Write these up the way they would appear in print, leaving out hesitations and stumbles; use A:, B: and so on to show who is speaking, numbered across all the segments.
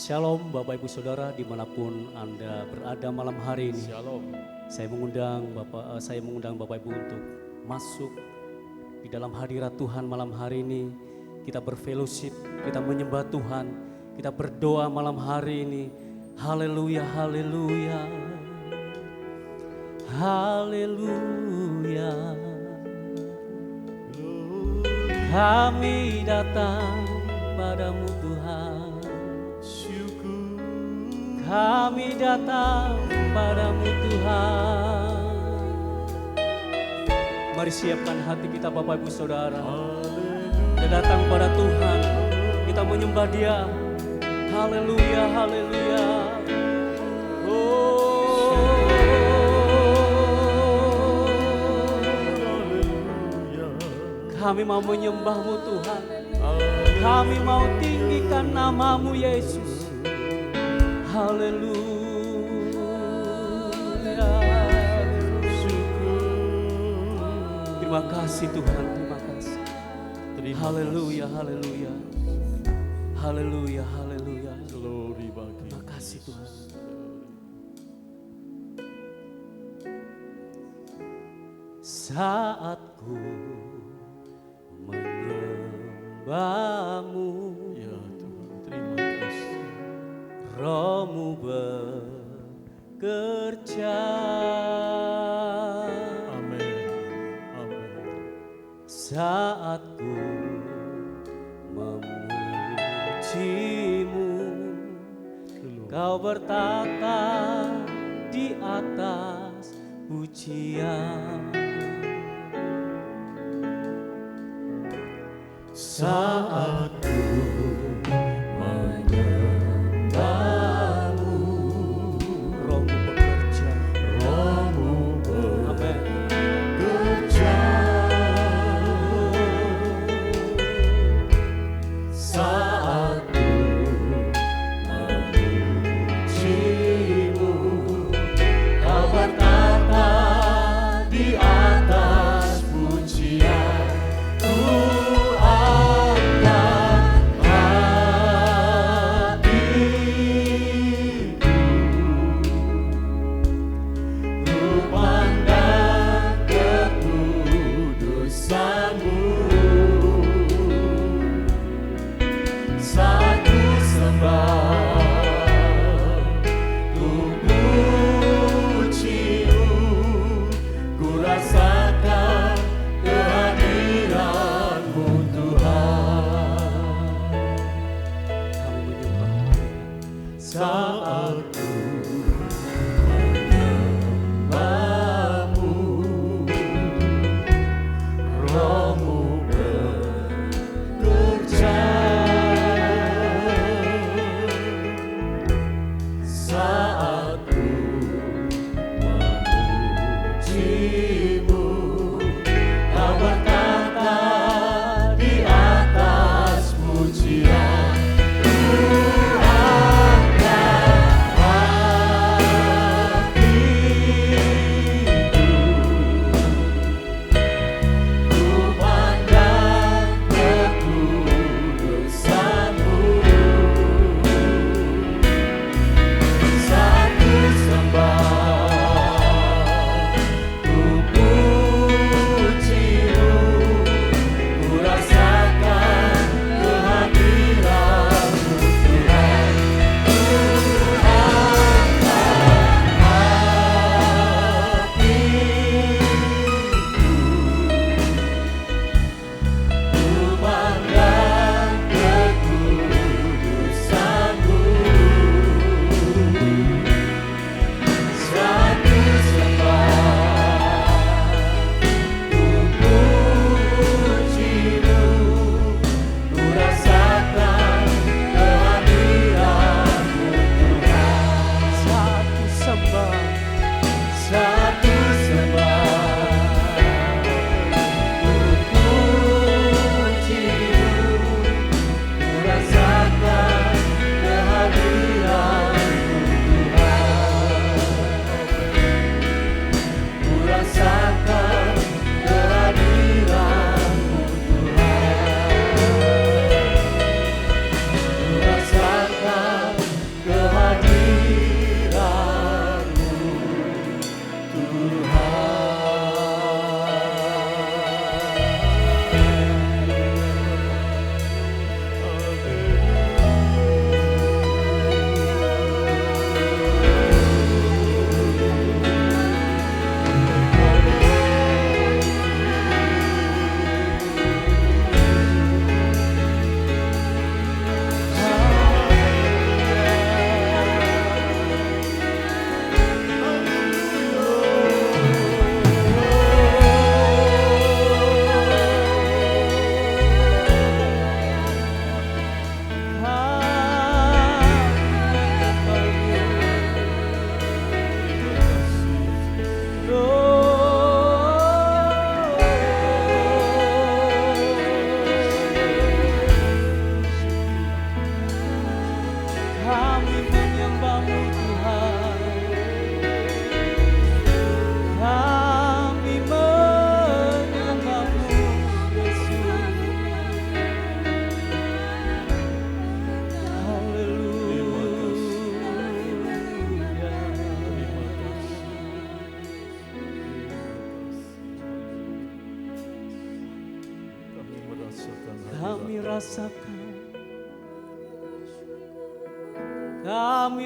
A: Shalom Bapak Ibu Saudara dimanapun Anda berada malam hari ini.
B: Shalom.
A: Saya mengundang Bapak Ibu untuk masuk di dalam hadirat Tuhan malam hari ini. Kita berfellowship, kita menyembah Tuhan, kita berdoa malam hari ini. Haleluya, haleluya. Haleluya. Kami datang padamu Tuhan. Kami datang padamu Tuhan. Mari siapkan hati kita Bapak Ibu Saudara. Kita datang pada Tuhan. Kita menyembah Dia. Haleluya, haleluya. Kami mau menyembah-Mu Tuhan. Kami mau tinggikan nama-Mu Yesus. Haleluya. Terima kasih Tuhan, terima kasih. Haleluya, haleluya. Haleluya, haleluya. Terima kasih Tuhan. Saat ku menyembah-Mu,
B: Ya Tuhan, terima kasih.
A: Roh-Mu bekerja.
B: Amin. Amin.
A: Saat ku memuji-Mu, Kau bertata di atas pujian. Saat ku menyembah-Mu, Roh-Mu bekerja.
B: Roh-Mu
A: Amin.
B: bekerja.
A: Saat ku memuji-Mu, Kau bertata di atas pujian. Ku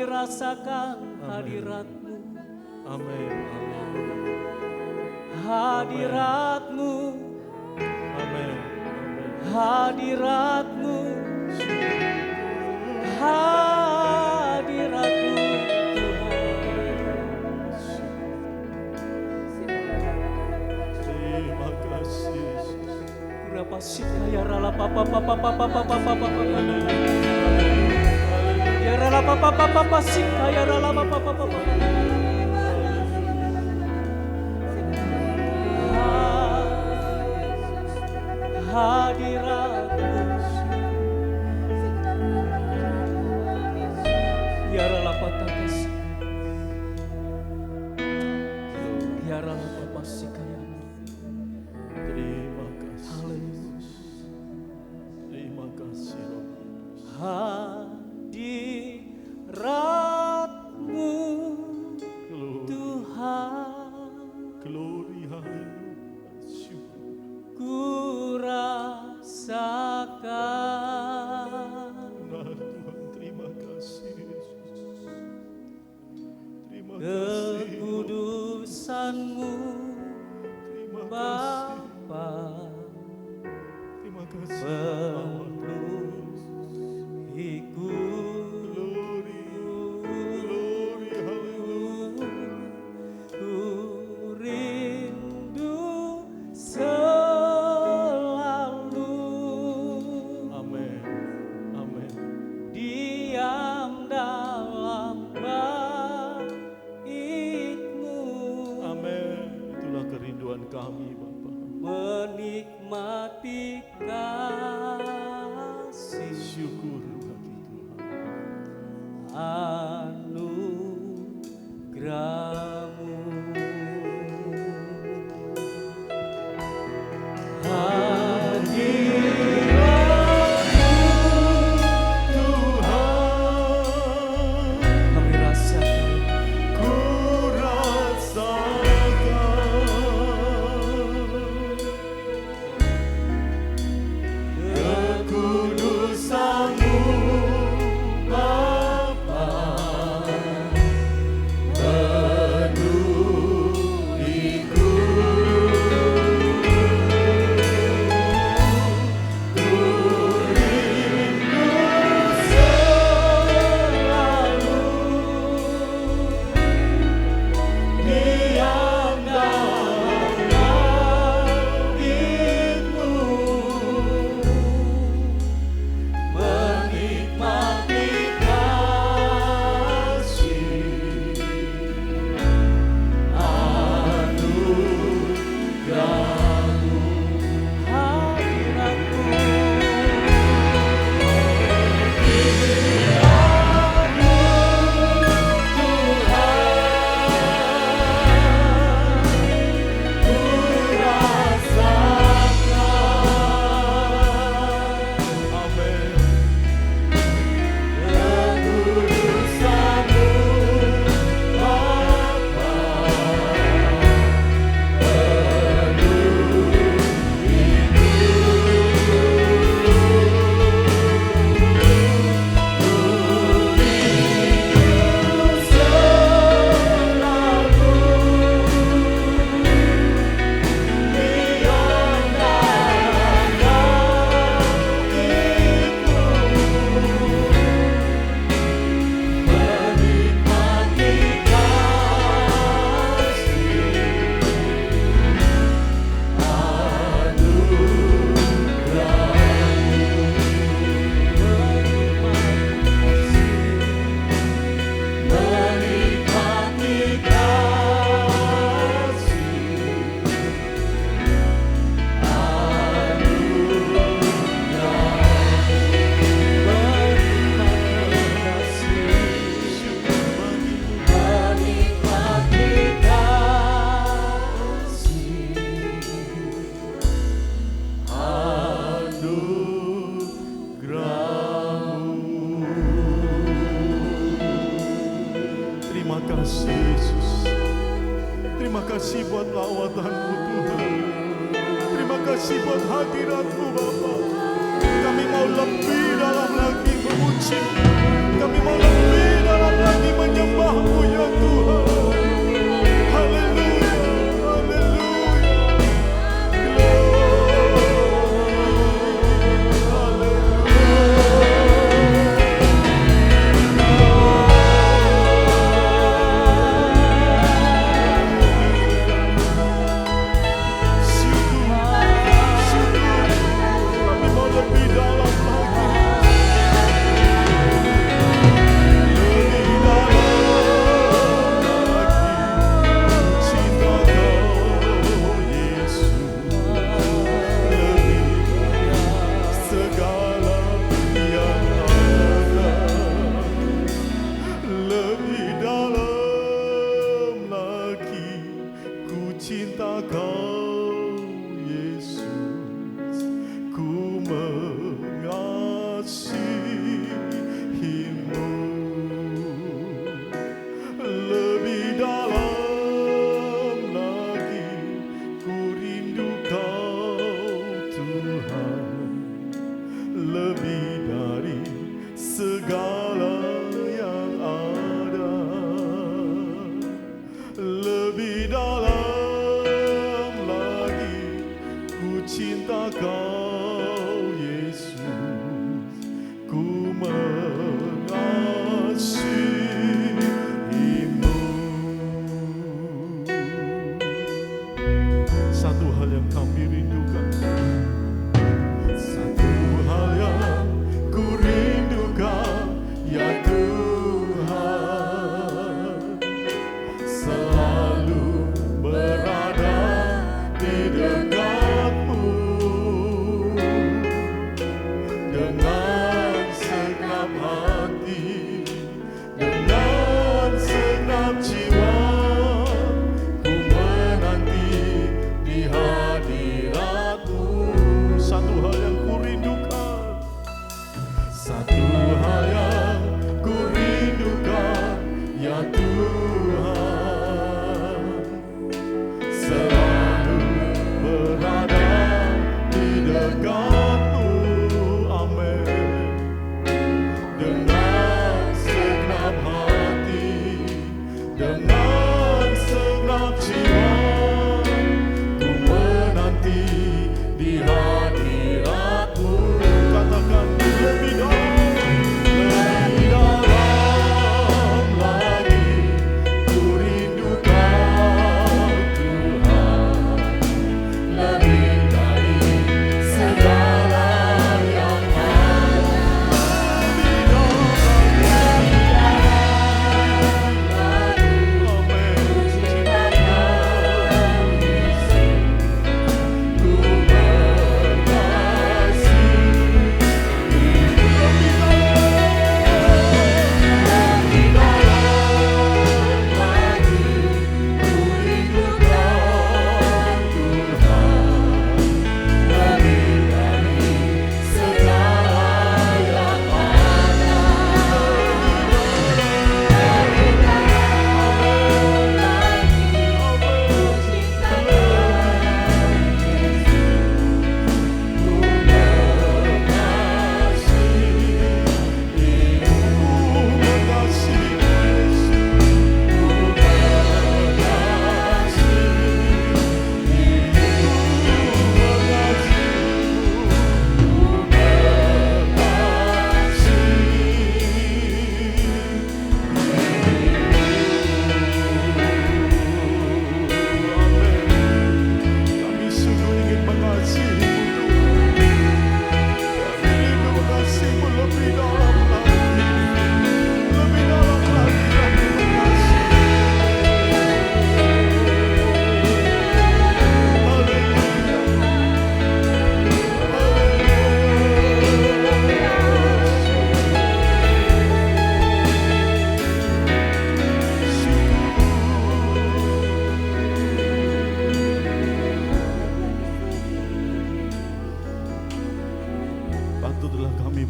A: rasakan hadirat-Mu,
B: Amin. Amin.
A: hadirat-Mu,
B: Amin.
A: hadirat-Mu, hadirat-Mu
B: Terima kasih Yesus.
A: Berapa sikaya rala papa papa papa papa papa ya rala papa papa papa sikaya rala papa papa papa hadirat-Mu ya rala papa kasih ya rala papa sikaya
B: Terima kasih.
A: haleluya
B: Terima kasih Rob.
A: hadirat-Mu
B: Glory.
A: Tuhan,
B: Glory. Haleluya. Syukur.
A: ku rasakan
B: Benar Tuhan. Terima kasih Yesus. Terima kasih.
A: kekudusan-Mu
B: Terima kasih.
A: Bapa,
B: Terima kasih.
A: penuhiku
B: Glory. Glory. Haleluya.
A: ku rindu selalu
B: Amin. Amin.
A: diam dalam bait-Mu,
B: Amin. Itulah kerinduan kami Bapa.
A: menikmati kasih
B: Syukur bagi Tuhan.
A: anugerah-Mu. Kami rasakan
B: Ku rasakan kekudusan-Mu Bapa, penuhiku. Ku rindu selalu diam dalam bait-Mu, menikmati kasih anugerah-Mu.
A: hadirat-Mu.
B: Ku rasakan, amin, kekudusan-Mu Bapa, Terima kasih Yesus. Terima kasih buat lawatan-Mu Tuhan. Terima kasih buat hadirat-Mu Bapa. Kami mau lebih dalam lagi memuji, kami mau lebih dalam lagi menyembah-Mu ya Tuhan. Haleluya, haleluya.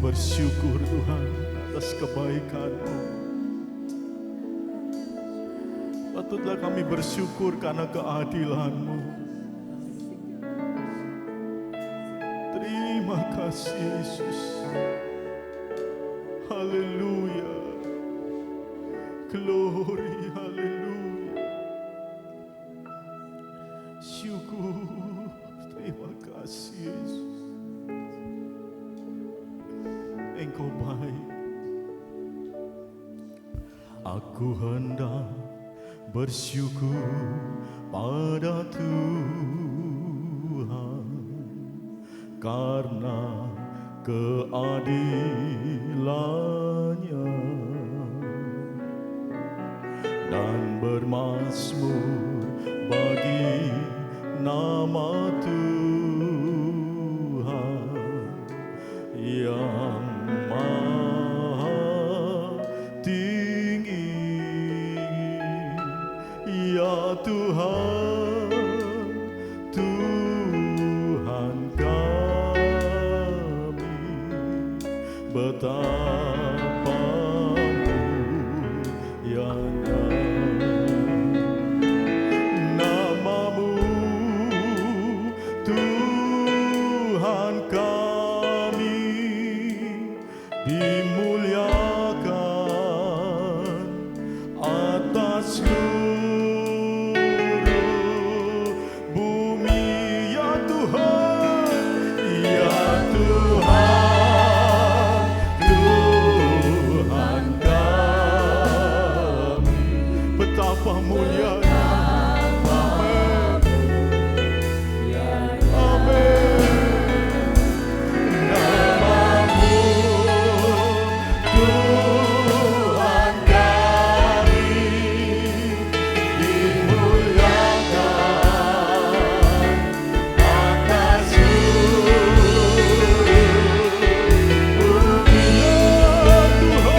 B: bersyukur Tuhan atas kebaikan-Mu. Patutlah kami bersyukur karena keadilan-Mu. Terima kasih. kasih Yesus. Haleluya. Glory, haleluya. Syukur, terima kasih Yesus. Engkau baik. Aku hendak bersyukur pada Tuhan karena keadilannya dan bermazmur bagi nama Tuhan yang maha tinggi. Ya Tuhan, Tuhan kami, betapa mulianya namamu, Tuhan kami, dimuliakan atas mulianya. Amin. Amin. Namamu, Tuhan kami, dimuliakan atas seluruh bumi. Ya Tuhan,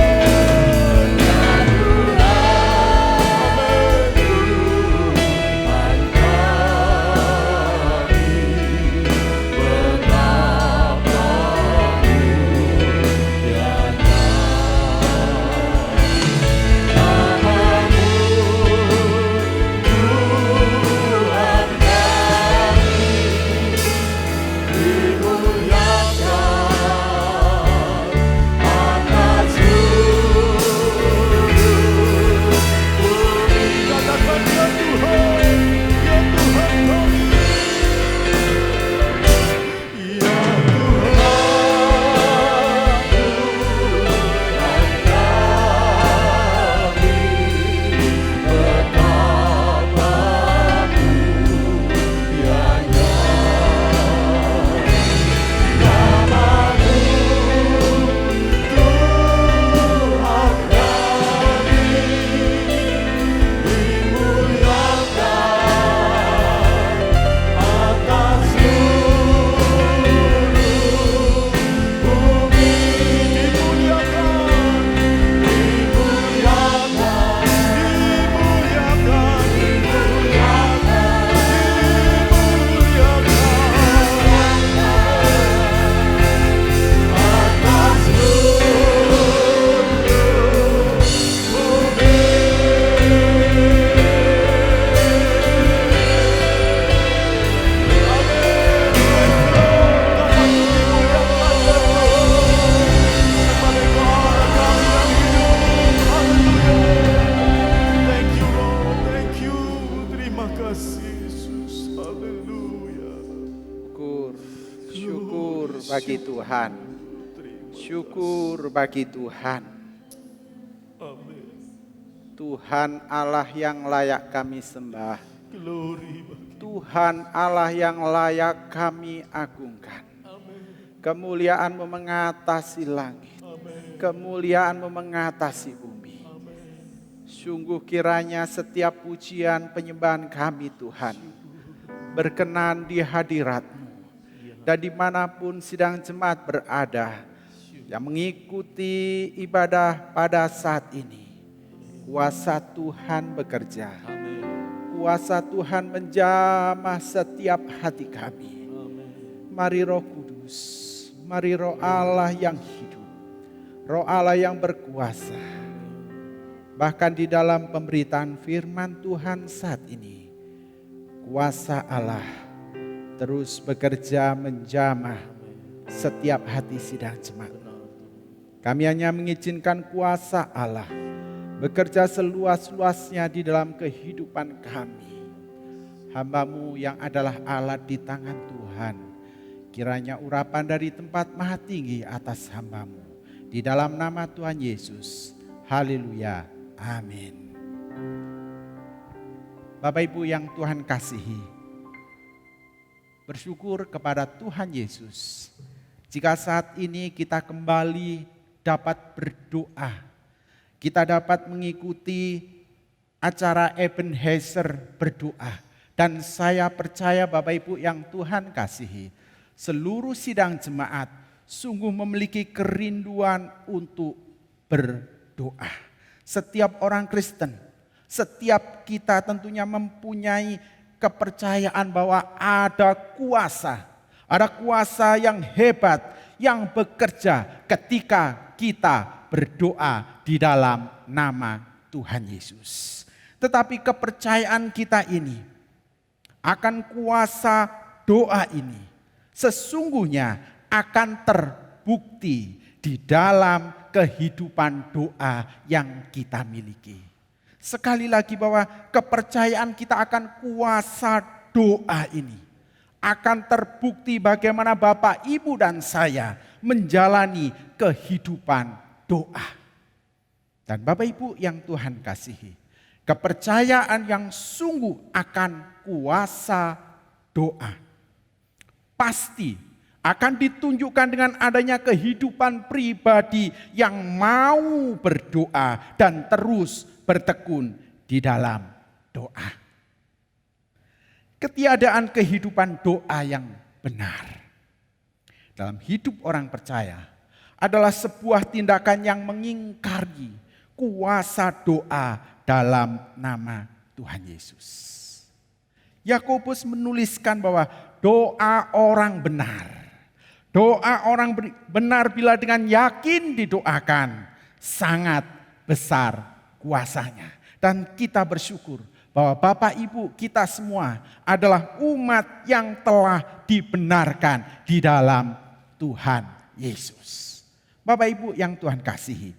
C: bagi Tuhan. Syukur bagi Tuhan.
B: Amin.
C: Tuhan Allah yang layak kami sembah.
B: Glory bagi
C: Tuhan Allah yang layak kami agungkan. Kemuliaan-Mu mengatasi langit. Kemuliaan-Mu mengatasi bumi. Sungguh kiranya setiap pujian penyembahan kami Tuhan berkenan di hadirat-Mu. Dan dimanapun sidang jemaat berada yang mengikuti ibadah pada saat ini, kuasa Tuhan bekerja. Kuasa Tuhan menjamah setiap hati kami. Mari Roh Kudus, mari Roh Allah yang hidup, Roh Allah yang berkuasa. Bahkan di dalam pemberitaan firman Tuhan saat ini, kuasa Allah terus bekerja menjamah setiap hati sidang jemaat. Kami hanya mengizinkan kuasa Allah bekerja seluas-luasnya di dalam kehidupan kami. Hamba-Mu yang adalah alat di tangan Tuhan, kiranya urapan dari tempat maha tinggi atas hamba-Mu. Di dalam nama Tuhan Yesus. Haleluya. Amin. Bapak Ibu yang Tuhan kasihi, bersyukur kepada Tuhan Yesus jika saat ini kita kembali dapat berdoa. Kita dapat mengikuti acara Ebenezer berdoa. Dan saya percaya Bapak Ibu yang Tuhan kasihi, seluruh sidang jemaat sungguh memiliki kerinduan untuk berdoa. Setiap orang Kristen, setiap kita tentunya mempunyai kepercayaan bahwa ada kuasa yang hebat yang bekerja ketika kita berdoa di dalam nama Tuhan Yesus. Tetapi kepercayaan kita ini akan kuasa doa ini sesungguhnya akan terbukti di dalam kehidupan doa yang kita miliki. Sekali lagi bahwa kepercayaan kita akan kuasa doa ini akan terbukti bagaimana Bapak, Ibu, dan saya menjalani kehidupan doa. Dan Bapak Ibu yang Tuhan kasihi, kepercayaan yang sungguh akan kuasa doa pasti akan ditunjukkan dengan adanya kehidupan pribadi yang mau berdoa dan terus bertekun di dalam doa. Ketiadaan kehidupan doa yang benar dalam hidup orang percaya adalah sebuah tindakan yang mengingkari kuasa doa dalam nama Tuhan Yesus. Yakobus menuliskan bahwa doa orang benar bila dengan yakin didoakan sangat besar kuasanya. Dan kita bersyukur bahwa Bapak Ibu kita semua adalah umat yang telah dibenarkan di dalam Tuhan Yesus. Bapak Ibu yang Tuhan kasihi,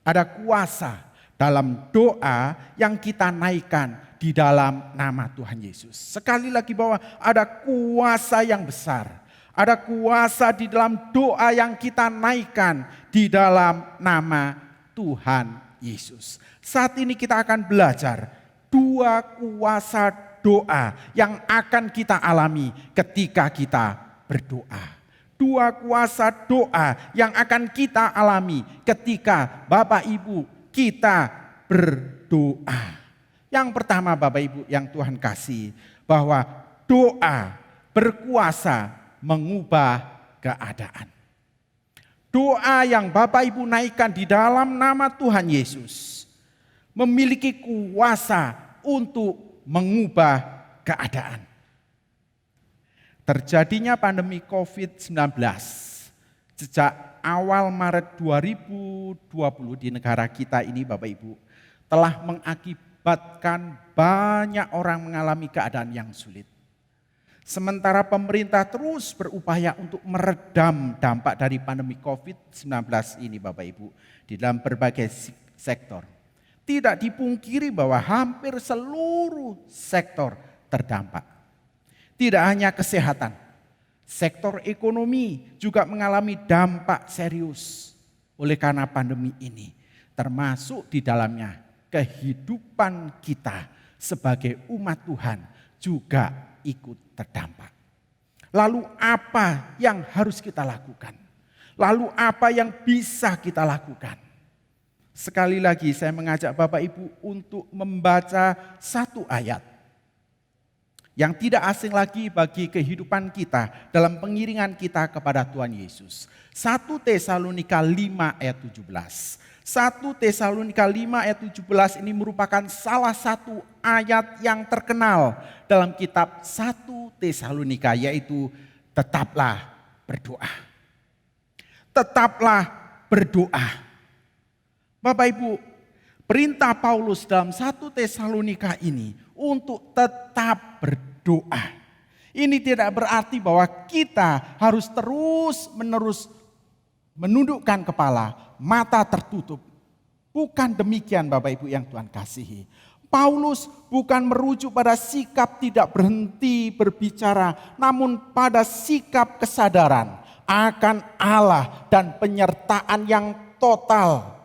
C: ada kuasa dalam doa yang kita naikkan di dalam nama Tuhan Yesus. Sekali lagi bahwa ada kuasa yang besar. Ada kuasa di dalam doa yang kita naikkan di dalam nama Tuhan Yesus. Saat ini kita akan belajar dua kuasa doa yang akan kita alami ketika kita berdoa. Dua kuasa doa yang akan kita alami ketika Bapak Ibu kita berdoa. Yang pertama Bapak Ibu yang Tuhan kasih, bahwa doa berkuasa mengubah keadaan. Doa yang Bapak Ibu naikkan di dalam nama Tuhan Yesus memiliki kuasa untuk mengubah keadaan. Terjadinya pandemi COVID-19 sejak awal Maret 2020 di negara kita ini Bapak Ibu telah mengakibatkan banyak orang mengalami keadaan yang sulit. Sementara pemerintah terus berupaya untuk meredam dampak dari pandemi COVID-19 ini Bapak Ibu di dalam berbagai sektor. Tidak dipungkiri bahwa hampir seluruh sektor terdampak. Tidak hanya kesehatan, sektor ekonomi juga mengalami dampak serius oleh karena pandemi ini. Termasuk di dalamnya kehidupan kita sebagai umat Tuhan juga ikut terdampak. Lalu apa yang harus kita lakukan? Lalu apa yang bisa kita lakukan? Sekali lagi saya mengajak Bapak Ibu untuk membaca satu ayat yang tidak asing lagi bagi kehidupan kita dalam pengiringan kita kepada Tuhan Yesus. 1 Tesalonika 5 ayat 17. 1 Tesalonika 5 ayat 17 ini merupakan salah satu ayat yang terkenal dalam kitab 1 Tesalonika, yaitu tetaplah berdoa. Tetaplah berdoa. Bapak Ibu, perintah Paulus dalam 1 Tesalonika ini untuk tetap berdoa. Ini tidak berarti bahwa kita harus terus-menerus menundukkan kepala, mata tertutup. Bukan demikian Bapak Ibu yang Tuhan kasihi. Paulus bukan merujuk pada sikap tidak berhenti berbicara, namun pada sikap kesadaran akan Allah dan penyertaan yang total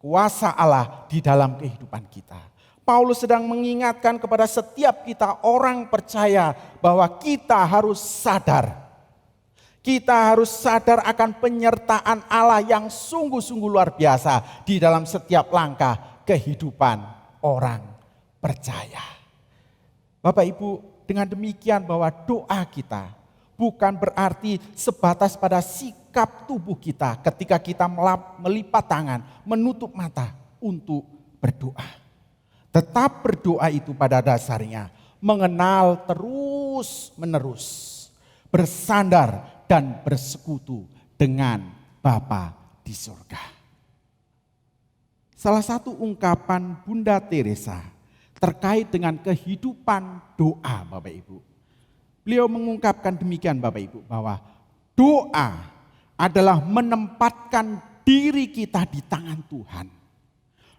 C: kuasa Allah di dalam kehidupan kita. Paulus sedang mengingatkan kepada setiap kita orang percaya bahwa kita harus sadar. Kita harus sadar akan penyertaan Allah yang sungguh-sungguh luar biasa di dalam setiap langkah kehidupan orang percaya. Bapak Ibu, dengan demikian bahwa doa kita bukan berarti sebatas pada sikap tubuh kita ketika kita melipat tangan, menutup mata untuk berdoa. Tetap berdoa itu pada dasarnya mengenal terus menerus, bersandar dan bersekutu dengan Bapa di surga. Salah satu ungkapan Bunda Teresa terkait dengan kehidupan doa Bapak Ibu. Beliau mengungkapkan demikian Bapak Ibu, bahwa doa adalah menempatkan diri kita di tangan Tuhan.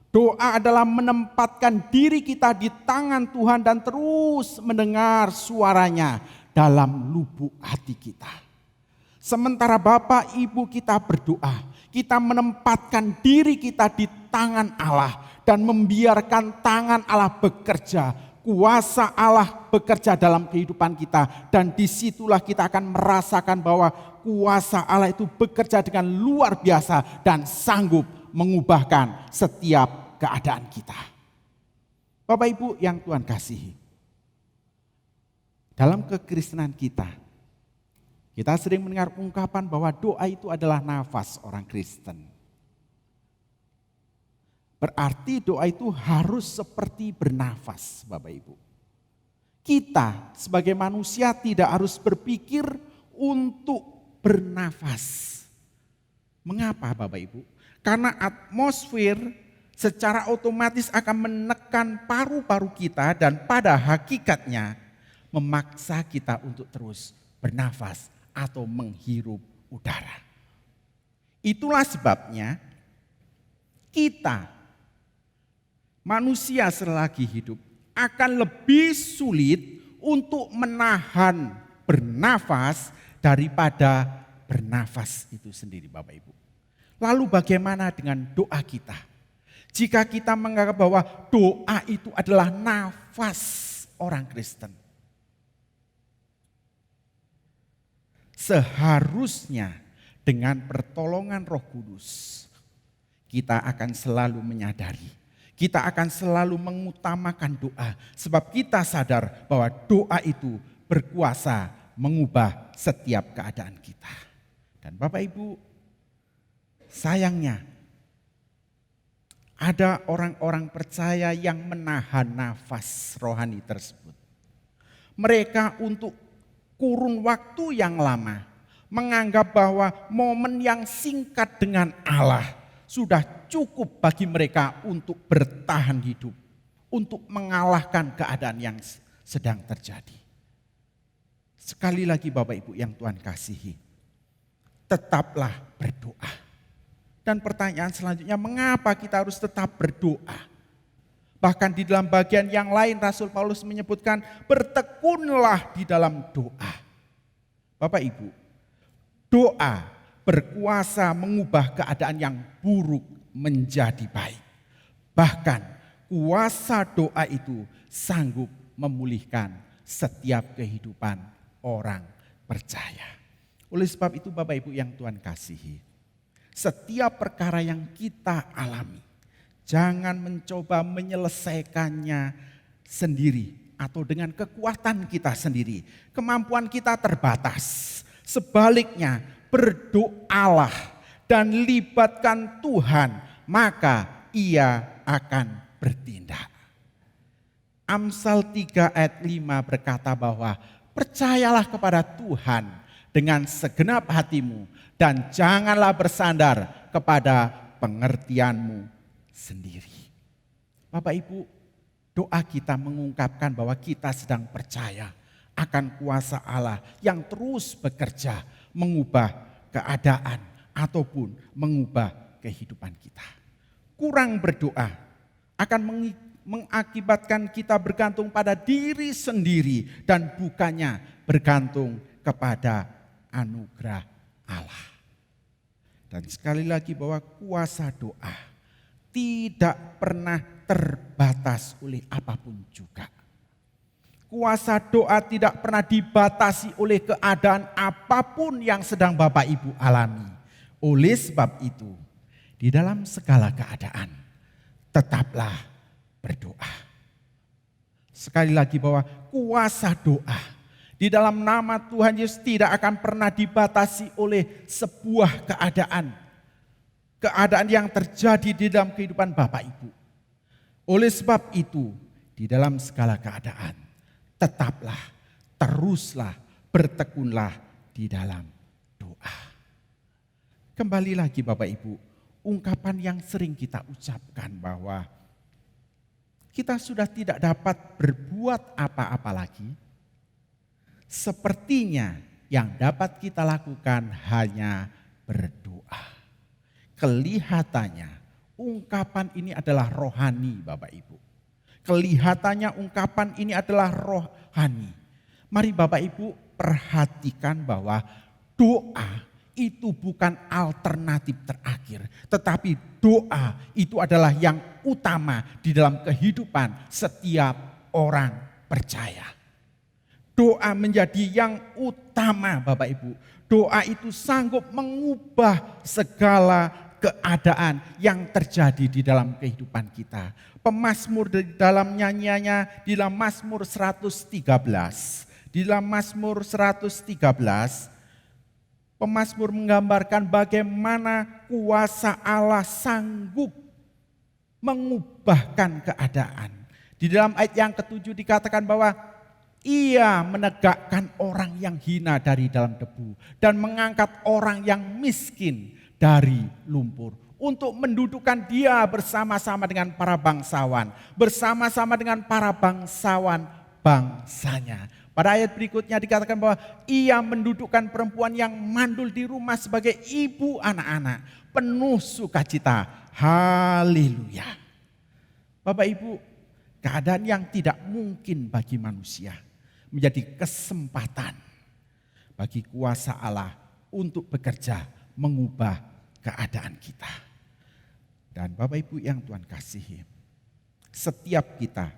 C: Doa adalah menempatkan diri kita di tangan Tuhan dan terus mendengar suaranya dalam lubuk hati kita. Sementara Bapak Ibu kita berdoa, kita menempatkan diri kita di tangan Allah dan membiarkan tangan Allah bekerja, kuasa Allah bekerja dalam kehidupan kita, dan disitulah kita akan merasakan bahwa kuasa Allah itu bekerja dengan luar biasa dan sanggup mengubahkan setiap keadaan kita. Bapak Ibu yang Tuhan kasihi, dalam kekristenan kita sering mendengar ungkapan bahwa doa itu adalah nafas orang Kristen. Berarti doa itu harus seperti bernafas, Bapak Ibu. Kita sebagai manusia tidak harus berpikir untuk bernafas. Mengapa Bapak Ibu? Karena atmosfer secara otomatis akan menekan paru-paru kita dan pada hakikatnya memaksa kita untuk terus bernafas atau menghirup udara. Itulah sebabnya kita, manusia selagi hidup, akan lebih sulit untuk menahan bernafas daripada bernafas itu sendiri Bapak Ibu. Lalu bagaimana dengan doa kita? Jika kita menganggap bahwa doa itu adalah nafas orang Kristen, seharusnya dengan pertolongan Roh Kudus kita akan selalu menyadari, kita akan selalu mengutamakan doa, sebab kita sadar bahwa doa itu berkuasa mengubah setiap keadaan kita. Dan Bapak Ibu, sayangnya ada orang-orang percaya yang menahan nafas rohani tersebut. Mereka untuk kurun waktu yang lama menganggap bahwa momen yang singkat dengan Allah sudah cukup bagi mereka untuk bertahan hidup, untuk mengalahkan keadaan yang sedang terjadi. Sekali lagi Bapak Ibu yang Tuhan kasihi, tetaplah berdoa. Dan pertanyaan selanjutnya, mengapa kita harus tetap berdoa? Bahkan di dalam bagian yang lain Rasul Paulus menyebutkan bertekunlah di dalam doa. Bapak Ibu, doa berkuasa mengubah keadaan yang buruk menjadi baik. Bahkan kuasa doa itu sanggup memulihkan setiap kehidupan orang percaya. Oleh sebab itu Bapak Ibu yang Tuhan kasihi, setiap perkara yang kita alami, jangan mencoba menyelesaikannya sendiri atau dengan kekuatan kita sendiri. Kemampuan kita terbatas. Sebaliknya, berdoalah dan libatkan Tuhan, maka Ia akan bertindak. Amsal 3 ayat 5 berkata bahwa percayalah kepada Tuhan dengan segenap hatimu dan janganlah bersandar kepada pengertianmu sendiri. Bapak Ibu, doa kita mengungkapkan bahwa kita sedang percaya akan kuasa Allah yang terus bekerja mengubah keadaan ataupun mengubah kehidupan kita. Kurang berdoa akan mengakibatkan kita bergantung pada diri sendiri dan bukannya bergantung kepada anugerah Allah. Dan sekali lagi bahwa kuasa doa tidak pernah terbatas oleh apapun juga. Kuasa doa tidak pernah dibatasi oleh keadaan apapun yang sedang Bapak Ibu alami. Oleh sebab itu, di dalam segala keadaan, tetaplah berdoa. Sekali lagi bahwa kuasa doa di dalam nama Tuhan Yesus tidak akan pernah dibatasi oleh sebuah keadaan. Keadaan yang terjadi di dalam kehidupan Bapak Ibu. Oleh sebab itu, di dalam segala keadaan, tetaplah, teruslah, bertekunlah di dalam doa. Kembali lagi Bapak Ibu, ungkapan yang sering kita ucapkan bahwa kita sudah tidak dapat berbuat apa-apa lagi. Sepertinya yang dapat kita lakukan hanya berdoa. Kelihatannya ungkapan ini adalah rohani Bapak Ibu. Kelihatannya ungkapan ini adalah rohani. Mari Bapak Ibu perhatikan bahwa doa itu bukan alternatif terakhir. Tetapi doa itu adalah yang utama di dalam kehidupan setiap orang percaya. Doa menjadi yang utama Bapak Ibu. Doa itu sanggup mengubah segala keadaan yang terjadi di dalam kehidupan kita. Pemazmur di dalam nyanyiannya di dalam Mazmur 113. Di dalam Mazmur 113, pemazmur menggambarkan bagaimana kuasa Allah sanggup mengubahkan keadaan. Di dalam ayat yang ke-7 dikatakan bahwa Ia menegakkan orang yang hina dari dalam debu dan mengangkat orang yang miskin dari lumpur untuk mendudukkan dia bersama-sama dengan para bangsawan, bersama-sama dengan para bangsawan bangsanya. Pada ayat berikutnya dikatakan bahwa ia mendudukkan perempuan yang mandul di rumah sebagai ibu anak-anak, penuh sukacita. Haleluya. Bapak Ibu, keadaan yang tidak mungkin bagi manusia menjadi kesempatan bagi kuasa Allah untuk bekerja mengubah keadaan kita. Dan Bapak Ibu yang Tuhan kasihi, setiap kita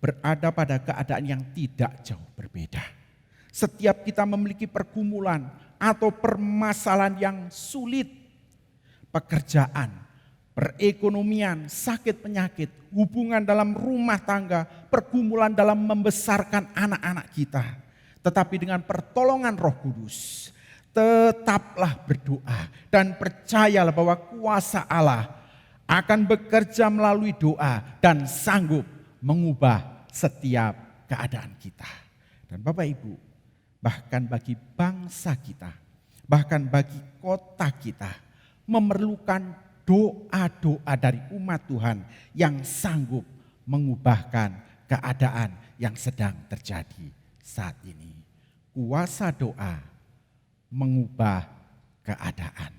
C: berada pada keadaan yang tidak jauh berbeda. Setiap kita memiliki pergumulan atau permasalahan yang sulit, pekerjaan, perekonomian, sakit penyakit, hubungan dalam rumah tangga, pergumulan dalam membesarkan anak-anak kita. Tetapi dengan pertolongan Roh Kudus, tetaplah berdoa dan percayalah bahwa kuasa Allah akan bekerja melalui doa dan sanggup mengubah setiap keadaan kita. Dan Bapak Ibu, bahkan bagi bangsa kita, bahkan bagi kota kita, memerlukan doa-doa dari umat Tuhan yang sanggup mengubahkan keadaan yang sedang terjadi saat ini. Kuasa doa mengubah keadaan.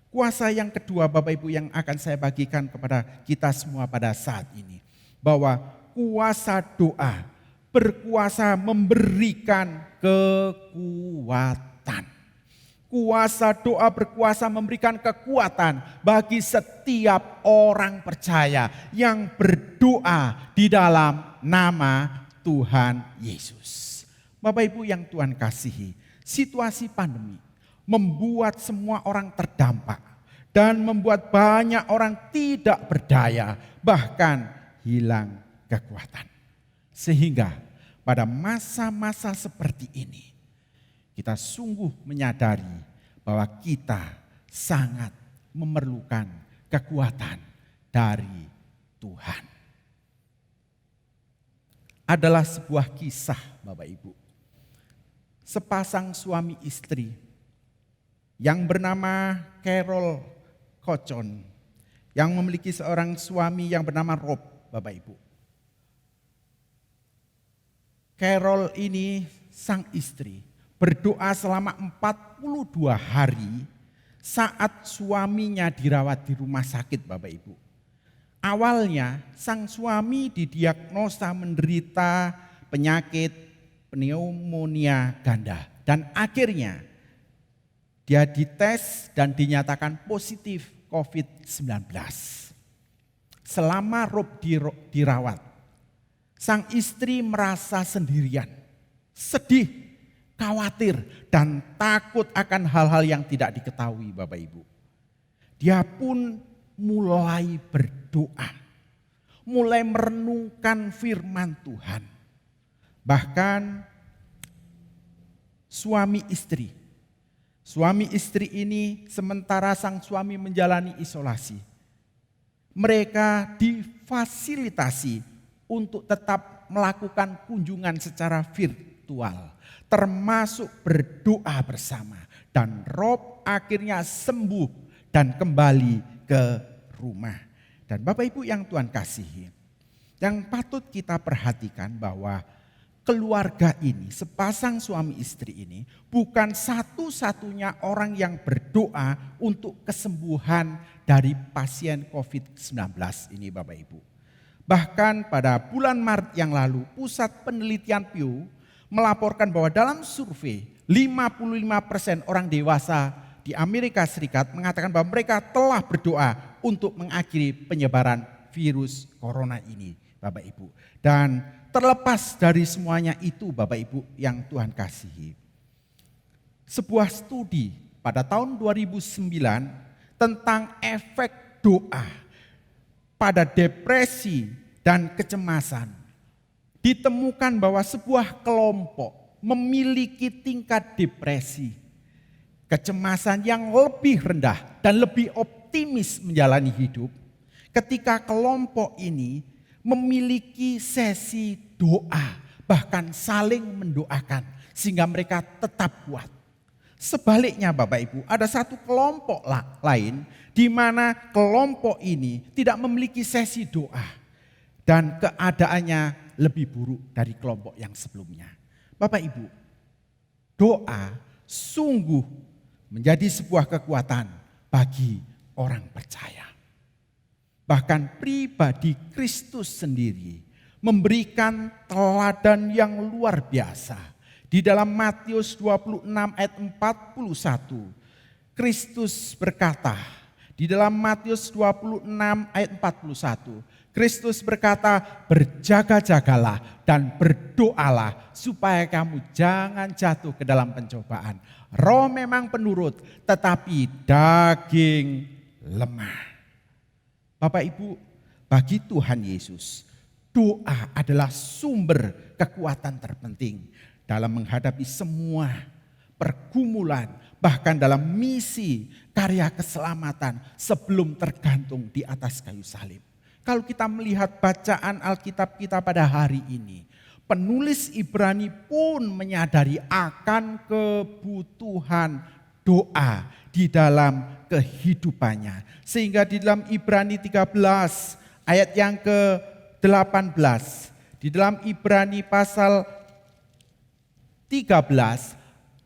C: Kuasa yang kedua Bapak Ibu yang akan saya bagikan kepada kita semua pada saat ini. Bahwa kuasa doa berkuasa memberikan kekuatan. Kuasa doa berkuasa memberikan kekuatan bagi setiap orang percaya yang berdoa di dalam nama Tuhan Yesus. Bapak Ibu yang Tuhan kasihi, situasi pandemi membuat semua orang terdampak dan membuat banyak orang tidak berdaya, bahkan hilang kekuatan. Sehingga pada masa-masa seperti ini, kita sungguh menyadari bahwa kita sangat memerlukan kekuatan dari Tuhan. Adalah sebuah kisah Bapak Ibu. Sepasang suami istri yang bernama Carol Kocon, yang memiliki seorang suami yang bernama Rob, Bapak Ibu. Carol ini sang istri berdoa selama 42 hari saat suaminya dirawat di rumah sakit, Bapak Ibu. Awalnya sang suami didiagnosa menderita penyakit pneumonia ganda dan akhirnya dia dites dan dinyatakan positif COVID-19. Selama Rob dirawat, sang istri merasa sendirian, sedih, khawatir, dan takut akan hal-hal yang tidak diketahui, Bapak Ibu. Dia pun mulai berdoa, mulai merenungkan firman Tuhan. Bahkan suami istri ini sementara sang suami menjalani isolasi, mereka difasilitasi untuk tetap melakukan kunjungan secara virtual, termasuk berdoa bersama. Dan Rob akhirnya sembuh dan kembali ke rumah. Dan Bapak Ibu yang Tuhan kasihi, yang patut kita perhatikan bahwa keluarga ini, sepasang suami istri ini bukan satu-satunya orang yang berdoa untuk kesembuhan dari pasien COVID-19 ini, Bapak Ibu. Bahkan pada bulan Maret yang lalu, Pusat Penelitian Pew melaporkan bahwa dalam survei 55% orang dewasa di Amerika Serikat mengatakan bahwa mereka telah berdoa untuk mengakhiri penyebaran virus corona ini, Bapak Ibu. Dan terlepas dari semuanya itu, Bapak Ibu yang Tuhan kasihi, sebuah studi pada tahun 2009 tentang efek doa pada depresi dan kecemasan, ditemukan bahwa sebuah kelompok memiliki tingkat depresi, kecemasan yang lebih rendah dan lebih optimis menjalani hidup ketika kelompok ini memiliki sesi doa, bahkan saling mendoakan sehingga mereka tetap kuat. Sebaliknya Bapak Ibu, ada satu kelompok lain di mana kelompok ini tidak memiliki sesi doa dan keadaannya lebih buruk dari kelompok yang sebelumnya. Bapak Ibu, doa sungguh menjadi sebuah kekuatan bagi orang percaya. Bahkan pribadi Kristus sendiri memberikan teladan yang luar biasa. Di dalam Matius 26 ayat 41, Kristus berkata, di dalam Matius 26 ayat 41, Kristus berkata, berjaga-jagalah dan berdoalah supaya kamu jangan jatuh ke dalam pencobaan. Roh memang penurut, tetapi daging lemah. Bapak Ibu, bagi Tuhan Yesus, doa adalah sumber kekuatan terpenting dalam menghadapi semua pergumulan, bahkan dalam misi karya keselamatan sebelum tergantung di atas kayu salib. Kalau kita melihat bacaan Alkitab kita pada hari ini, penulis Ibrani pun menyadari akan kebutuhan doa di dalam kehidupannya. Sehingga di dalam Ibrani 13 ayat yang ke-18, di dalam Ibrani pasal 13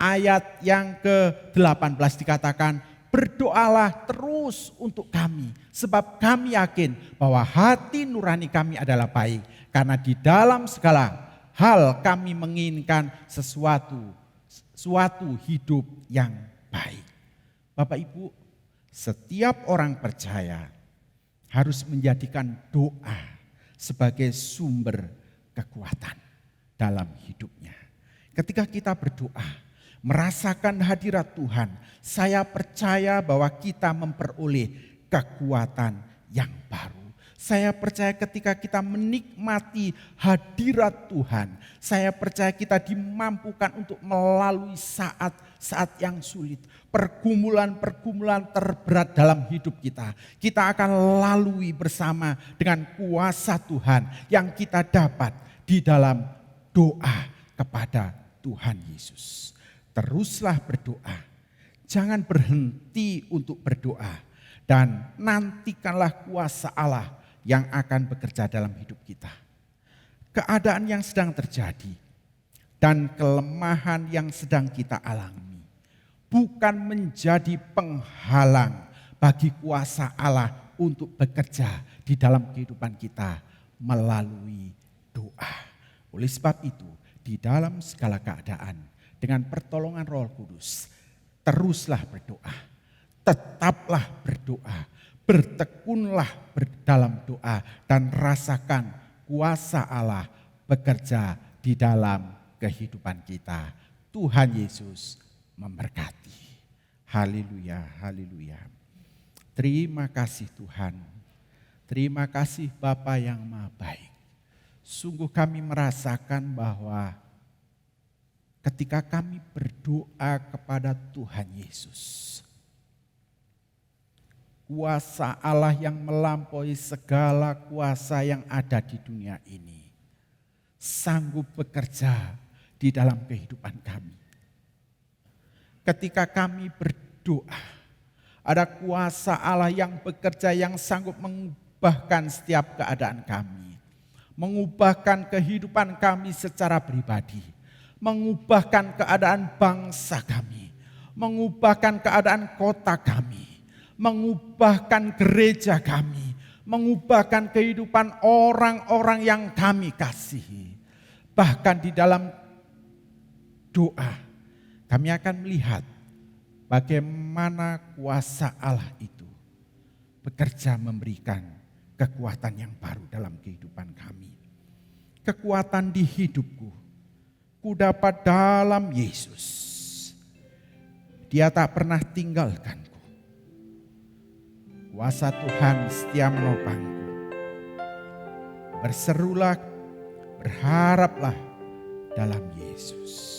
C: ayat yang ke-18 dikatakan, berdoalah terus untuk kami, sebab kami yakin bahwa hati nurani kami adalah baik, karena di dalam segala hal kami menginginkan suatu hidup yang baik. Bapak Ibu, setiap orang percaya harus menjadikan doa sebagai sumber kekuatan dalam hidupnya. Ketika kita berdoa, merasakan hadirat Tuhan, saya percaya bahwa kita memperoleh kekuatan yang baru. Saya percaya ketika kita menikmati hadirat Tuhan, saya percaya kita dimampukan untuk melalui saat-saat yang sulit, pergumulan-pergumulan terberat dalam hidup kita. Kita akan lalui bersama dengan kuasa Tuhan yang kita dapat di dalam doa kepada Tuhan Yesus. Teruslah berdoa, jangan berhenti untuk berdoa, dan nantikanlah kuasa Allah yang akan bekerja dalam hidup kita. Keadaan yang sedang terjadi, dan kelemahan yang sedang kita alami bukan menjadi penghalang bagi kuasa Allah untuk bekerja di dalam kehidupan kita melalui doa. Oleh sebab itu, di dalam segala keadaan, dengan pertolongan Roh Kudus, teruslah berdoa, tetaplah berdoa, bertekunlah dalam doa, dan rasakan kuasa Allah bekerja di dalam kehidupan kita. Tuhan Yesus memberkati. Haleluya, haleluya. Terima kasih Tuhan. Terima kasih Bapa yang Maha Baik. Sungguh kami merasakan bahwa ketika kami berdoa kepada Tuhan Yesus, kuasa Allah yang melampaui segala kuasa yang ada di dunia ini sanggup bekerja di dalam kehidupan kami. Ketika kami berdoa, ada kuasa Allah yang bekerja yang sanggup mengubahkan setiap keadaan kami. Mengubahkan kehidupan kami secara pribadi. Mengubahkan keadaan bangsa kami. Mengubahkan keadaan kota kami. Mengubahkan gereja kami. Mengubahkan kehidupan orang-orang yang kami kasihi. Bahkan di dalam doa kami akan melihat bagaimana kuasa Allah itu bekerja memberikan kekuatan yang baru dalam kehidupan kami. Kekuatan di hidupku, ku dapat dalam Yesus. Dia tak pernah tinggalkanku. Kuasa Tuhan setia menopangku. Berserulah, berharaplah dalam Yesus.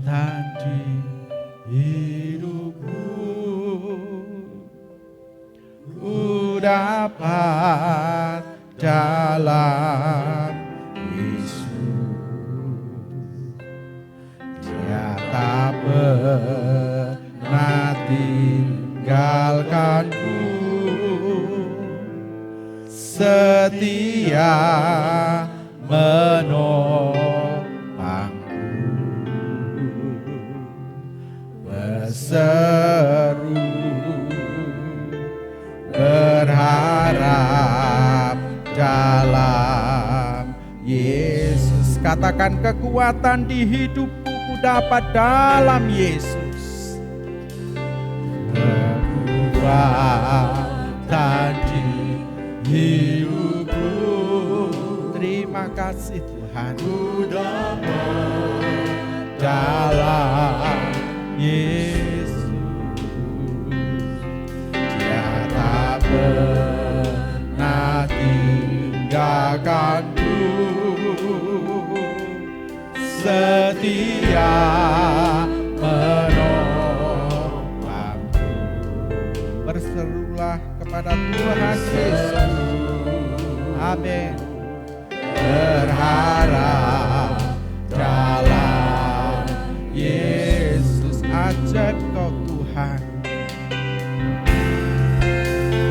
C: Tadi hidupku ku dapat dalam Yesus. Dia tak pernah tinggalkanku, setia seru berharap dalam Yesus. Katakan, kekuatan di hidupku ku dapat dalam Yesus. Kekuatan di hidupku, terima kasih Tuhan, ku dapat dalam Yesus. Dia tak pernah tinggalkanku, setia menopangku. Berserulah kepada Tuhan Yesus. Amin. Berharap dalam Yesus. Ajaib Kau Tuhan,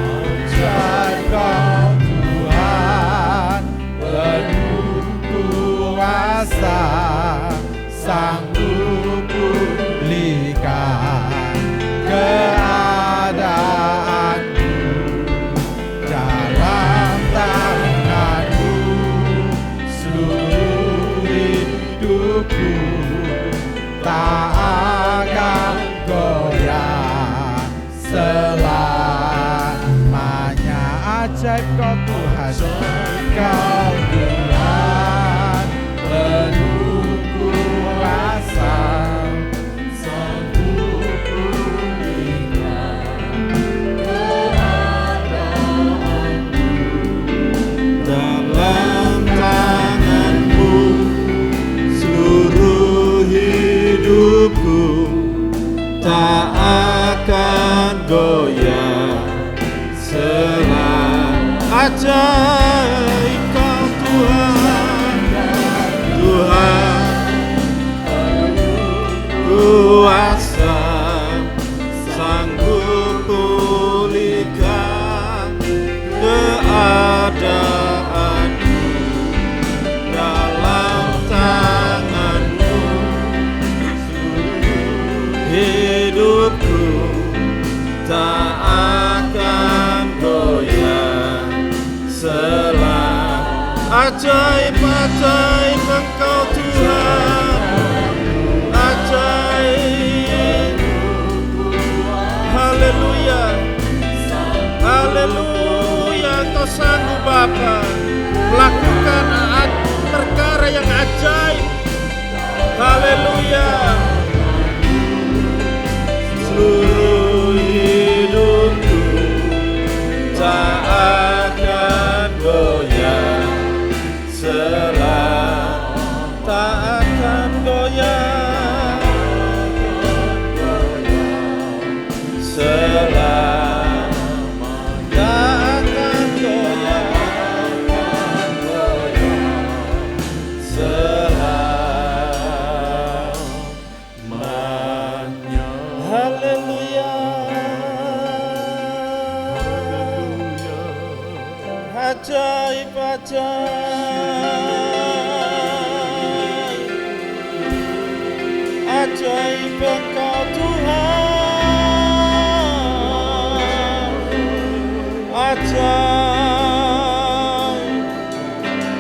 C: ajaib Kau Tuhan, penuh kuasa, sanggup pulihkan keadaanku, dalam tanganmu seluruh hidupku tak akan goyah selamanya. Ajaib Kau Tuhan, Kau Tuhan, penuh kuasa, sanggup pulihkan keadaanku, dalam tanganmu seluruh hidupku tak akan goyah selamanya. Ajaib Kau Tuhan, Tuhan kuasa, sanggup pulihkan keadaanku,
B: Ajaib-ajaib Engkau Tuhan, ajaib. Haleluya, haleluya. Engkau sanggup Bapa melakukan perkara yang ajaib. Haleluya. Seluruh hidupku tak akan goyah, tak akan goyah, tak akan goyah, selamanya. Haleluya. Ajaib, ajaib, ajaib Engkau Tuhan, ajaib.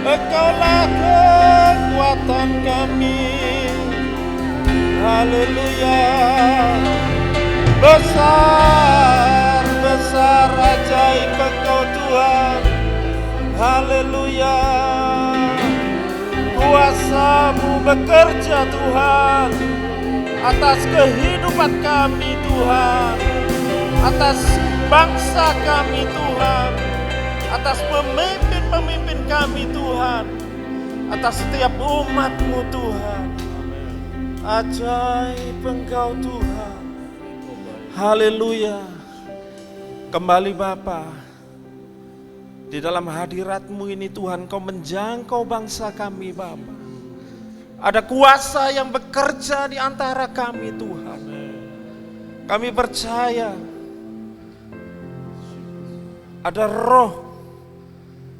B: Engkaulah kekuatan kami. Haleluya. Besar, besar ajaib Engkau Tuhan. Haleluya. Kuasa-Mu bekerja Tuhan atas kehidupan kami Tuhan, atas bangsa kami Tuhan, atas pemimpin-pemimpin kami Tuhan, atas setiap umat-Mu Tuhan. Ajaib Engkau Tuhan. Haleluya. Kembali Bapa, di dalam hadirat-Mu ini Tuhan, Kau menjangkau bangsa kami Bapa. Ada kuasa yang bekerja di antara kami Tuhan. Kami percaya ada roh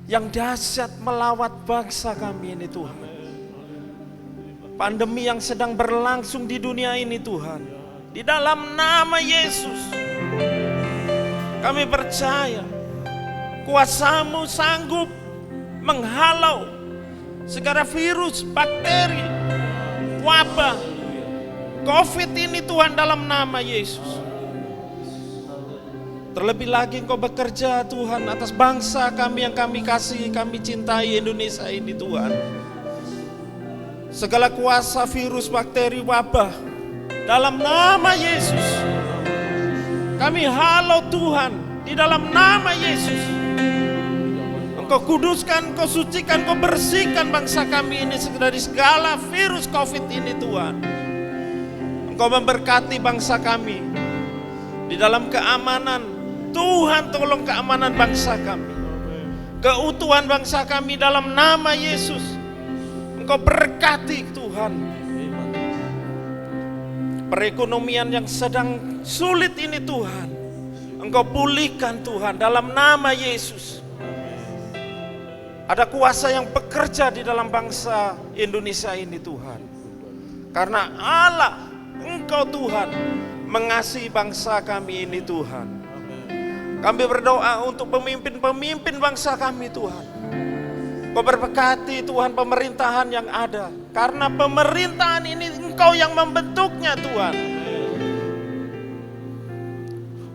B: yang dahsyat melawat bangsa kami ini Tuhan. Pandemi yang sedang berlangsung di dunia ini Tuhan, di dalam nama Yesus kami percaya kuasa-Mu sanggup menghalau segala virus, bakteri, wabah, COVID ini Tuhan dalam nama Yesus. Terlebih lagi Engkau bekerja Tuhan atas bangsa kami yang kami kasih, kami cintai, Indonesia ini Tuhan. Segala kuasa virus, bakteri, wabah dalam nama Yesus kami halau Tuhan di dalam nama Yesus. Engkau kuduskan, Engkau sucikan, Engkau bersihkan bangsa kami ini dari segala virus COVID ini Tuhan. Engkau memberkati bangsa kami di dalam keamanan. Tuhan tolong keamanan bangsa kami, keutuhan bangsa kami dalam nama Yesus. Engkau berkati Tuhan. Perekonomian yang sedang sulit ini Tuhan, Engkau pulihkan Tuhan dalam nama Yesus. Ada kuasa yang bekerja di dalam bangsa Indonesia ini Tuhan. Karena Allah, Engkau Tuhan mengasihi bangsa kami ini Tuhan. Kami berdoa untuk pemimpin-pemimpin bangsa kami Tuhan. Kau berkati Tuhan pemerintahan yang ada. Karena pemerintahan ini Engkau yang membentuknya Tuhan.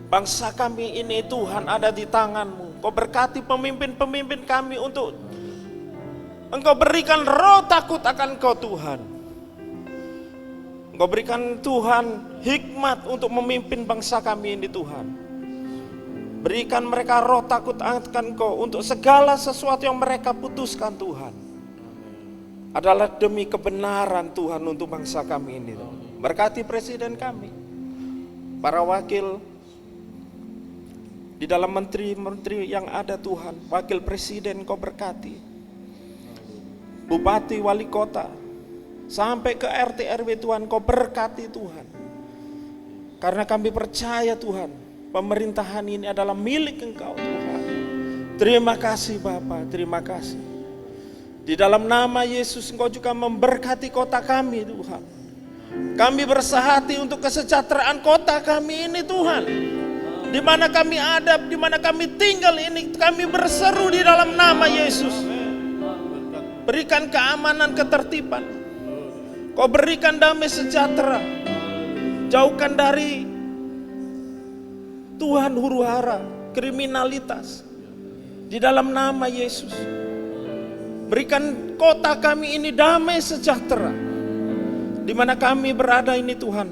B: Bangsa kami ini Tuhan ada di tangan-Mu. Kau berkati pemimpin-pemimpin kami untuk Engkau berikan roh takut akan Engkau Tuhan. Engkau berikan Tuhan hikmat untuk memimpin bangsa kami ini Tuhan. Berikan mereka roh takut akan Engkau untuk segala sesuatu yang mereka putuskan Tuhan. Adalah demi kebenaran Tuhan untuk bangsa kami ini. Berkati presiden kami, para wakil di dalam menteri-menteri yang ada Tuhan. Wakil presiden Kau berkati, bupati, wali kota, sampai ke RT RW Tuhan Kau berkati Tuhan. Karena kami percaya Tuhan, pemerintahan ini adalah milik Engkau Tuhan. Terima kasih Bapa, terima kasih. Di dalam nama Yesus Engkau juga memberkati kota kami Tuhan. Kami bersahati untuk kesejahteraan kota kami ini Tuhan. Di mana kami ada, di mana kami tinggal ini, kami berseru di dalam nama Yesus. berikan keamanan, ketertiban. Kau berikan damai sejahtera. Jauhkan dari Tuhan huru-hara, kriminalitas. Di dalam nama Yesus. Berikan kota kami ini damai sejahtera. Di mana kami berada ini Tuhan.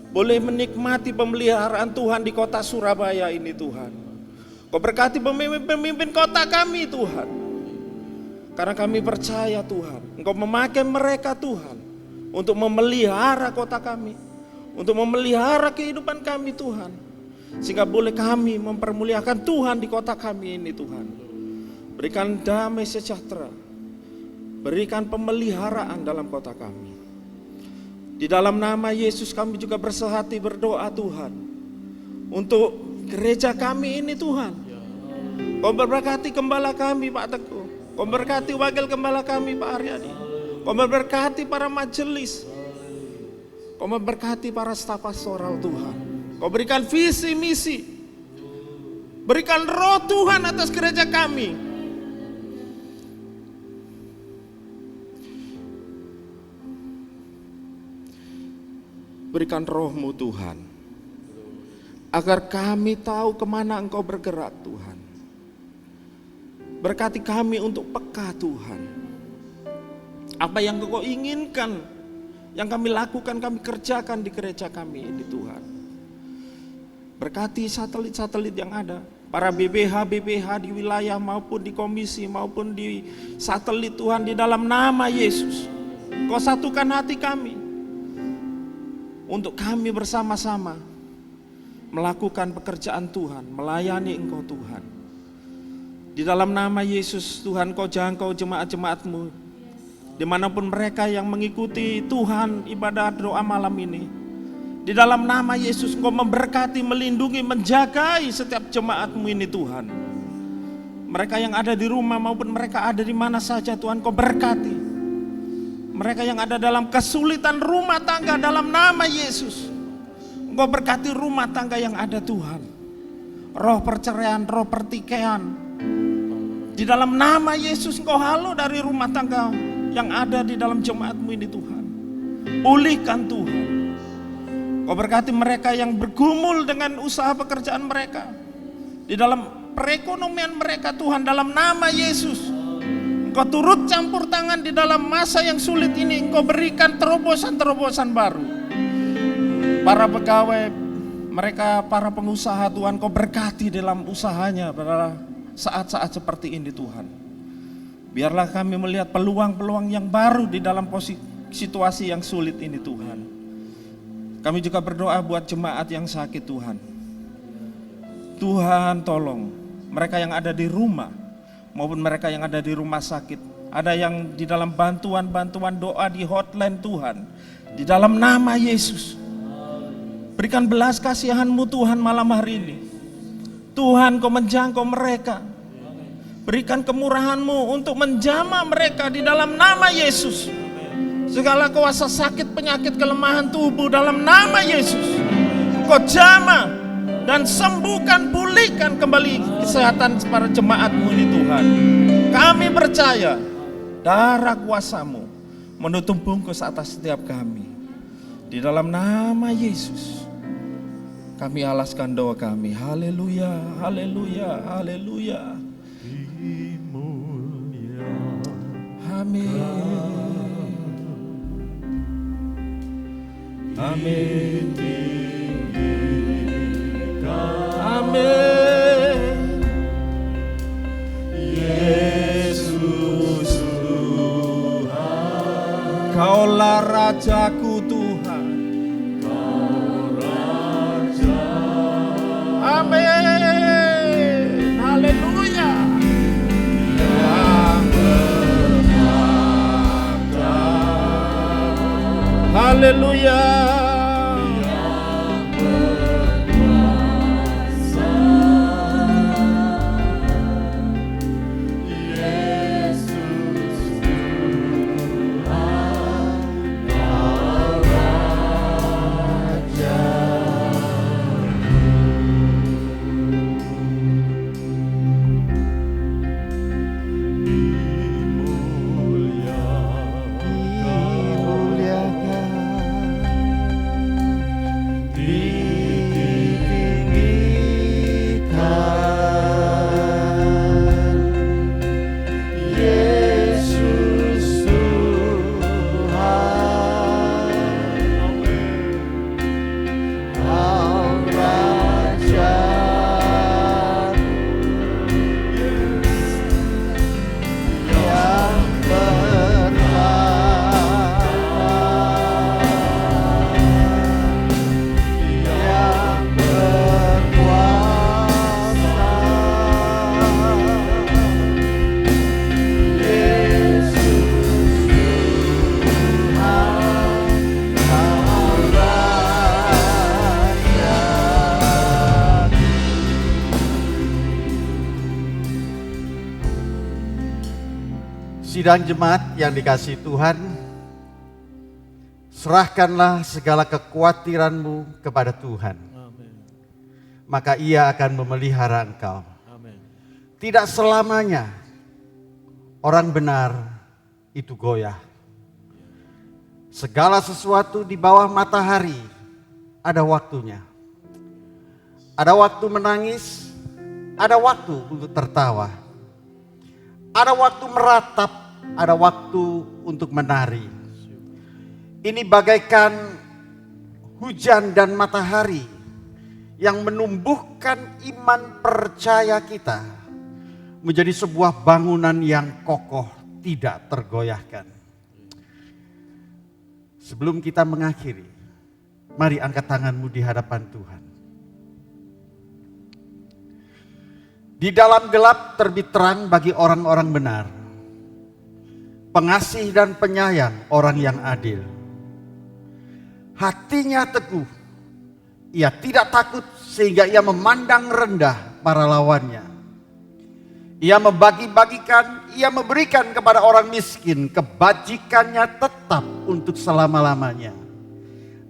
B: Boleh menikmati pemeliharaan Tuhan di kota Surabaya ini Tuhan. Kau berkati pemimpin-pemimpin kota kami Tuhan. Karena kami percaya Tuhan, Engkau memakai mereka Tuhan untuk memelihara kota kami, untuk memelihara kehidupan kami Tuhan. Sehingga boleh kami mempermuliakan Tuhan di kota kami ini Tuhan. Berikan damai sejahtera, berikan pemeliharaan dalam kota kami. Di dalam nama Yesus kami juga bersehati berdoa Tuhan untuk gereja kami ini Tuhan. Kau berkati gembala kami Pak Teguh, Kau berkati wakil gembala kami Pak Aryadi, Kau berkati para majelis, Kau berkati para staf pastoral Tuhan. Kau berikan visi misi, berikan roh Tuhan atas gereja kami. Berikan roh-Mu Tuhan, agar kami tahu kemana Engkau bergerak Tuhan. Berkati kami untuk peka Tuhan. Apa yang Engkau inginkan, yang kami lakukan, kami kerjakan di gereja kami ini Tuhan. Berkati satelit-satelit yang ada, para BBH di wilayah maupun di komisi maupun di satelit Tuhan, di dalam nama Yesus. Kau satukan hati kami untuk kami bersama-sama melakukan pekerjaan Tuhan, melayani Engkau Tuhan. Di dalam nama Yesus Tuhan, Kau jangkau jemaat-jemaat-Mu dimanapun mereka yang mengikuti Tuhan ibadah doa malam ini. Di dalam nama Yesus Engkau memberkati, melindungi, menjagai setiap jemaat-Mu ini Tuhan. Mereka yang ada di rumah maupun mereka ada di mana saja Tuhan, Kau berkati. Mereka yang ada dalam kesulitan rumah tangga dalam nama Yesus, Engkau berkati rumah tangga yang ada Tuhan. Roh perceraian, roh pertikaian, di dalam nama Yesus Engkau halau dari rumah tangga yang ada di dalam jemaat-Mu ini Tuhan. Pulihkan Tuhan. Kau berkati mereka yang bergumul dengan usaha pekerjaan mereka, di dalam perekonomian mereka Tuhan, dalam nama Yesus. Engkau turut campur tangan di dalam masa yang sulit ini. Engkau berikan terobosan-terobosan baru. Para pegawai, mereka para pengusaha Tuhan, Kau berkati dalam usahanya pada saat-saat seperti ini Tuhan. Biarlah kami melihat peluang-peluang yang baru di dalam situasi yang sulit ini Tuhan. Kami juga berdoa buat jemaat yang sakit Tuhan. Tuhan tolong mereka yang ada di rumah maupun mereka yang ada di rumah sakit. Ada yang di dalam bantuan-bantuan doa di hotline Tuhan. Di dalam nama Yesus, berikan belas kasihan-Mu Tuhan malam hari ini. Tuhan Kau menjangkau mereka. Berikan kemurahan-Mu untuk menjamah mereka di dalam nama Yesus. Segala kuasa sakit, penyakit, kelemahan tubuh dalam nama Yesus, Kau jamah dan sembuhkan, pulihkan kembali kesehatan para jemaat-Mu ini Tuhan. Kami percaya darah kuasa-Mu menutup bungkus atas setiap kami. Di dalam nama Yesus kami alaskan doa kami. Haleluya, haleluya, haleluya. Amin. Amin. Amin. Yesus Tuhan, Kaulah Rajaku Tuhan. Kau Raja. Amin. Haleluya. Yang berhak. Haleluya.
D: Sidang jemaat yang dikasihi Tuhan, serahkanlah segala kekhawatiranmu kepada Tuhan. Maka Ia akan memelihara engkau. Tidak selamanya orang benar itu goyah. Segala sesuatu di bawah matahari ada waktunya. Ada waktu menangis, ada waktu untuk tertawa. Ada waktu meratap, ada waktu untuk menari. Ini bagaikan hujan dan matahari yang menumbuhkan iman percaya kita menjadi sebuah bangunan yang kokoh, tidak tergoyahkan. Sebelum kita mengakhiri, mari angkat tanganmu di hadapan Tuhan. Di dalam gelap terbit terang bagi orang-orang benar. Pengasih dan penyayang orang yang adil. Hatinya teguh. Ia tidak takut sehingga ia memandang rendah para lawannya. Ia membagi-bagikan, ia memberikan kepada orang miskin. Kebajikannya tetap untuk selama-lamanya.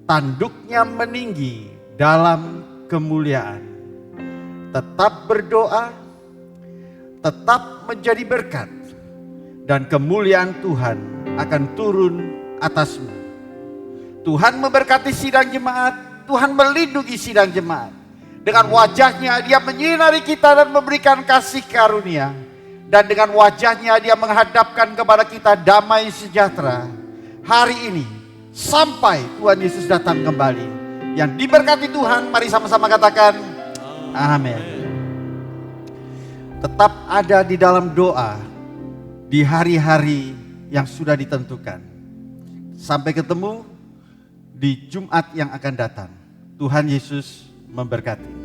D: Tanduknya meninggi dalam kemuliaan. Tetap berdoa, tetap menjadi berkat, dan kemuliaan Tuhan akan turun atasmu. Tuhan memberkati sidang jemaat, Tuhan melindungi sidang jemaat. Dengan wajahnya Dia menyinari kita dan memberikan kasih karunia. Dan dengan wajahnya Dia menghadapkan kepada kita damai sejahtera. Hari ini sampai Tuhan Yesus datang kembali. Yang diberkati Tuhan, mari sama-sama katakan amin. Tetap ada di dalam doa di hari-hari yang sudah ditentukan. Sampai ketemu di Jumat yang akan datang. Tuhan Yesus memberkati.